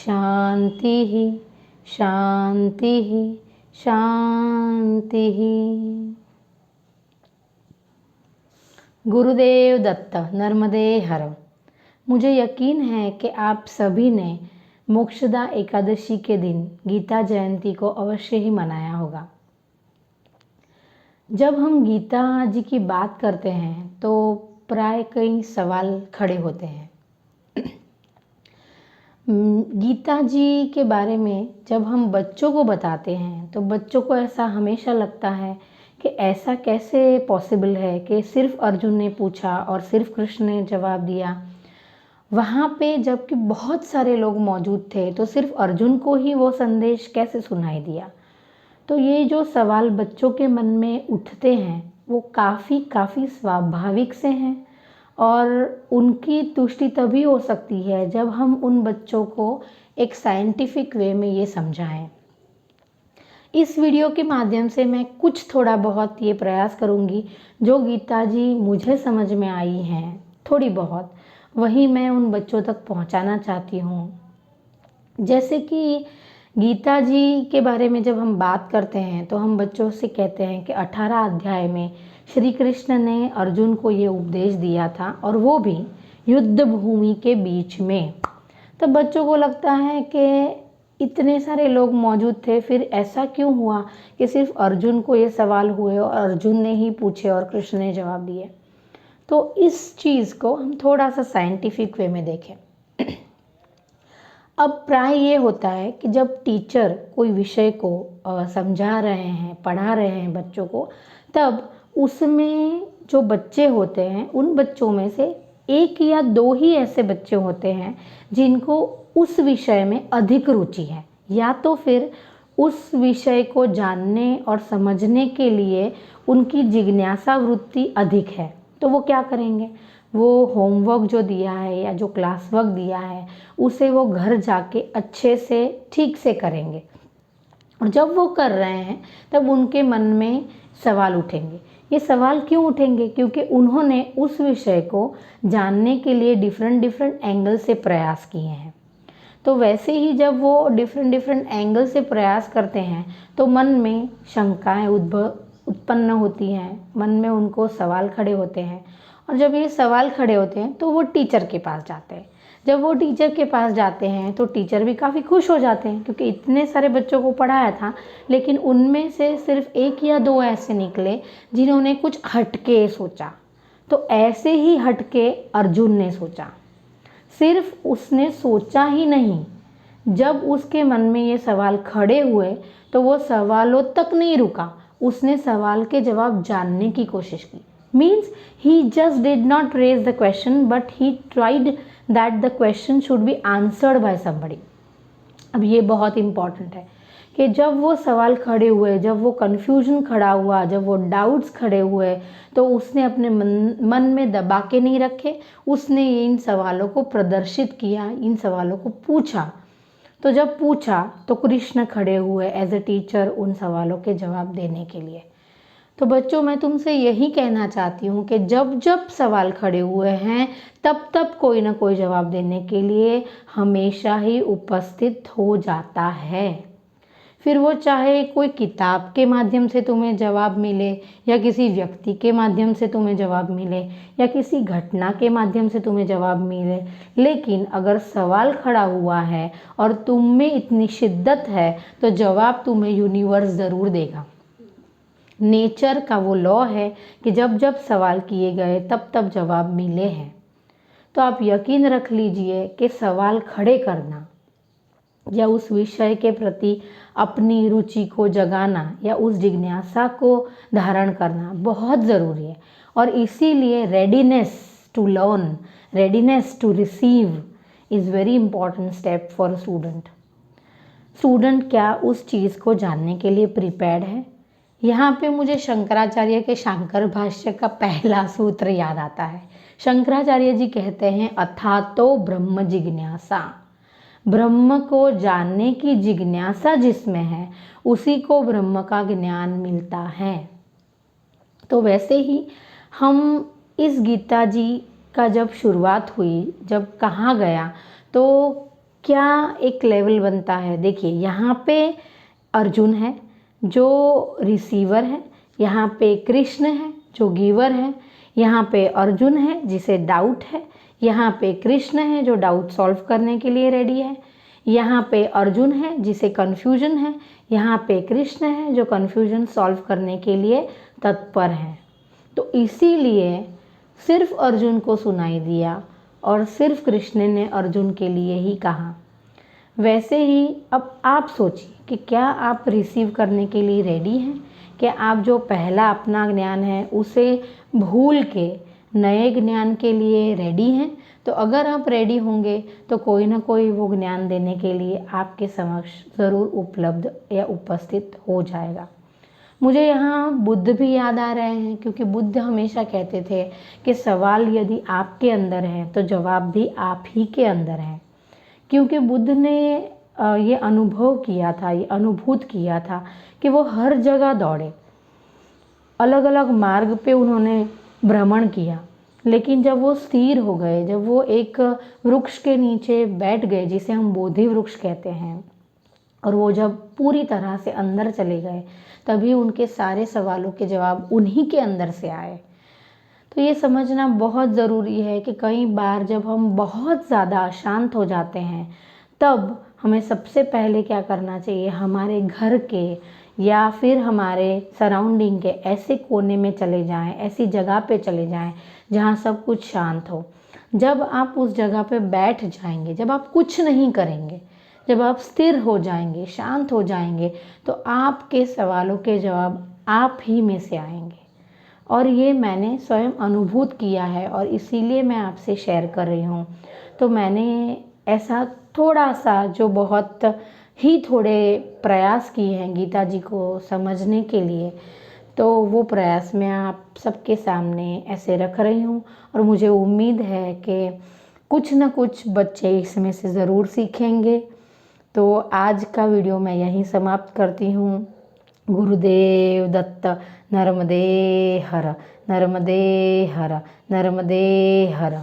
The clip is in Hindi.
शांति शांति शांति। गुरुदेव दत्त नर्मदे हर। मुझे यकीन है कि आप सभी ने मोक्षदा एकादशी के दिन गीता जयंती को अवश्य ही मनाया होगा। जब हम गीता जी की बात करते हैं तो प्राय कई सवाल खड़े होते हैं। गीता जी के बारे में जब हम बच्चों को बताते हैं तो बच्चों को ऐसा हमेशा लगता है कि ऐसा कैसे पॉसिबल है कि सिर्फ अर्जुन ने पूछा और सिर्फ कृष्ण ने जवाब दिया। वहाँ पे जबकि बहुत सारे लोग मौजूद थे तो सिर्फ अर्जुन को ही वो संदेश कैसे सुनाई दिया। तो ये जो सवाल बच्चों के मन में उठते हैं वो काफ़ी स्वाभाविक से हैं और उनकी तुष्टि तभी हो सकती है जब हम उन बच्चों को एक साइंटिफिक वे में ये समझाएं। इस वीडियो के माध्यम से मैं कुछ थोड़ा बहुत ये प्रयास करूँगी जो गीता जी मुझे समझ में आई हैं थोड़ी बहुत, वही मैं उन बच्चों तक पहुँचाना चाहती हूँ। जैसे कि गीता जी के बारे में जब हम बात करते हैं तो हम बच्चों से कहते हैं कि 18 अध्याय में श्री कृष्ण ने अर्जुन को ये उपदेश दिया था और वो भी युद्ध भूमि के बीच में। तो बच्चों को लगता है कि इतने सारे लोग मौजूद थे, फिर ऐसा क्यों हुआ कि सिर्फ अर्जुन को ये सवाल हुए और अर्जुन ने ही पूछे और कृष्ण ने जवाब दिए। तो इस चीज़ को हम थोड़ा सा साइंटिफिक वे में देखें। अब प्राय ये होता है कि जब टीचर कोई विषय को समझा रहे हैं, पढ़ा रहे हैं बच्चों को, तब उसमें जो बच्चे होते हैं उन बच्चों में से एक या दो ही ऐसे बच्चे होते हैं जिनको उस विषय में अधिक रुचि है, या तो फिर उस विषय को जानने और समझने के लिए उनकी जिज्ञासा वृत्ति अधिक है। तो वो क्या करेंगे, वो होमवर्क जो दिया है या जो क्लास वर्क दिया है उसे वो घर जाके अच्छे से ठीक से करेंगे और जब वो कर रहे हैं तब उनके मन में सवाल उठेंगे। ये सवाल क्यों उठेंगे, क्योंकि उन्होंने उस विषय को जानने के लिए डिफरेंट एंगल से प्रयास किए हैं। तो वैसे ही जब वो डिफरेंट एंगल से प्रयास करते हैं तो मन में शंकाएं उत्पन्न होती हैं, मन में उनको सवाल खड़े होते हैं और जब ये सवाल खड़े होते हैं तो वो टीचर के पास जाते हैं। जब वो टीचर के पास जाते हैं तो टीचर भी काफ़ी खुश हो जाते हैं क्योंकि इतने सारे बच्चों को पढ़ाया था लेकिन उनमें से सिर्फ एक या दो ऐसे निकले जिन्होंने कुछ हटके सोचा। तो ऐसे ही हटके अर्जुन ने सोचा। सिर्फ उसने सोचा ही नहीं, जब उसके मन में ये सवाल खड़े हुए तो वो सवालों तक नहीं रुका, उसने सवाल के जवाब जानने की कोशिश की। Means he just did not raise the question but he tried that the question should be answered by somebody। अब ये बहुत इम्पॉर्टेंट है कि जब वो सवाल खड़े हुए, जब वो कन्फ्यूजन खड़ा हुआ, जब वो डाउट्स खड़े हुए तो उसने अपने मन में दबा के नहीं रखे, उसने इन सवालों को प्रदर्शित किया, इन सवालों को पूछा। तो जब पूछा तो कृष्ण खड़े हुए एज ए टीचर उन सवालों के जवाब देने के लिए। तो बच्चों, मैं तुमसे यही कहना चाहती हूँ कि जब जब सवाल खड़े हुए हैं तब तब कोई ना कोई जवाब देने के लिए हमेशा ही उपस्थित हो जाता है। फिर वो चाहे कोई किताब के माध्यम से तुम्हें जवाब मिले या किसी व्यक्ति के माध्यम से तुम्हें जवाब मिले या किसी घटना के माध्यम से तुम्हें जवाब मिले, लेकिन अगर सवाल खड़ा हुआ है और तुम में इतनी शिद्दत है तो जवाब तुम्हें यूनिवर्स ज़रूर देगा। नेचर का वो लॉ है कि जब जब सवाल किए गए तब तब जवाब मिले हैं। तो आप यकीन रख लीजिए कि सवाल खड़े करना या उस विषय के प्रति अपनी रुचि को जगाना या उस जिज्ञासा को धारण करना बहुत ज़रूरी है और इसीलिए readiness to learn, readiness to receive is very important step for student. Student क्या उस चीज़ को जानने के लिए प्रिपेयर्ड है? यहाँ पे मुझे शंकराचार्य के शांकर भाष्य का पहला सूत्र याद आता है। शंकराचार्य जी कहते हैं अथातो ब्रह्म जिज्ञासा। ब्रह्म को जानने की जिज्ञासा जिसमें है उसी को ब्रह्म का ज्ञान मिलता है। तो वैसे ही हम इस गीता जी का जब शुरुआत हुई, जब कहा गया तो क्या एक लेवल बनता है। देखिए यहाँ पे अर्जुन है जो रिसीवर है, यहाँ पे कृष्ण है जो गिवर है, यहाँ पे अर्जुन है जिसे डाउट है, यहाँ पे कृष्ण है जो डाउट सॉल्व करने के लिए रेडी है, यहाँ पे अर्जुन है जिसे कन्फ्यूजन है, यहाँ पे कृष्ण है जो कन्फ्यूजन सॉल्व करने के लिए तत्पर है। तो इसीलिए सिर्फ अर्जुन को सुनाई दिया और सिर्फ कृष्ण ने अर्जुन के लिए ही कहा। वैसे ही अब आप सोचिए कि क्या आप रिसीव करने के लिए रेडी हैं? क्या आप जो पहला अपना ज्ञान है उसे भूल के नए ज्ञान के लिए रेडी हैं? तो अगर आप रेडी होंगे तो कोई ना कोई वो ज्ञान देने के लिए आपके समक्ष ज़रूर उपलब्ध या उपस्थित हो जाएगा। मुझे यहाँ बुद्ध भी याद आ रहे हैं, क्योंकि बुद्ध हमेशा कहते थे कि सवाल यदि आपके अंदर है तो जवाब भी आप ही के अंदर है। क्योंकि बुद्ध ने ये अनुभव किया था, ये अनुभूत किया था कि वो हर जगह दौड़े, अलग अलग मार्ग पे उन्होंने भ्रमण किया, लेकिन जब वो स्थिर हो गए, जब वो एक वृक्ष के नीचे बैठ गए जिसे हम बोधि वृक्ष कहते हैं, और वो जब पूरी तरह से अंदर चले गए, तभी उनके सारे सवालों के जवाब उन्हीं के अंदर से आए। तो ये समझना बहुत ज़रूरी है कि कई बार जब हम बहुत ज़्यादा अशांत हो जाते हैं, तब हमें सबसे पहले क्या करना चाहिए, हमारे घर के या फिर हमारे सराउंडिंग के ऐसे कोने में चले जाएं, ऐसी जगह पे चले जाएं जहाँ सब कुछ शांत हो। जब आप उस जगह पे बैठ जाएंगे, जब आप कुछ नहीं करेंगे, जब आप स्थिर हो जाएंगे, शांत हो जाएंगे, तो आपके सवालों के जवाब आप ही में से आएंगे। और ये मैंने स्वयं अनुभूत किया है और इसीलिए मैं आपसे शेयर कर रही हूँ। तो मैंने ऐसा थोड़ा सा, जो बहुत ही थोड़े प्रयास किए हैं गीता जी को समझने के लिए, तो वो प्रयास मैं आप सबके सामने ऐसे रख रही हूँ। और मुझे उम्मीद है कि कुछ ना कुछ बच्चे इसमें से ज़रूर सीखेंगे। तो आज का वीडियो मैं यहीं समाप्त करती हूँ। गुरुदेव दत्त। नर्मदे हर, नर्मदे हर, नर्मदे हर।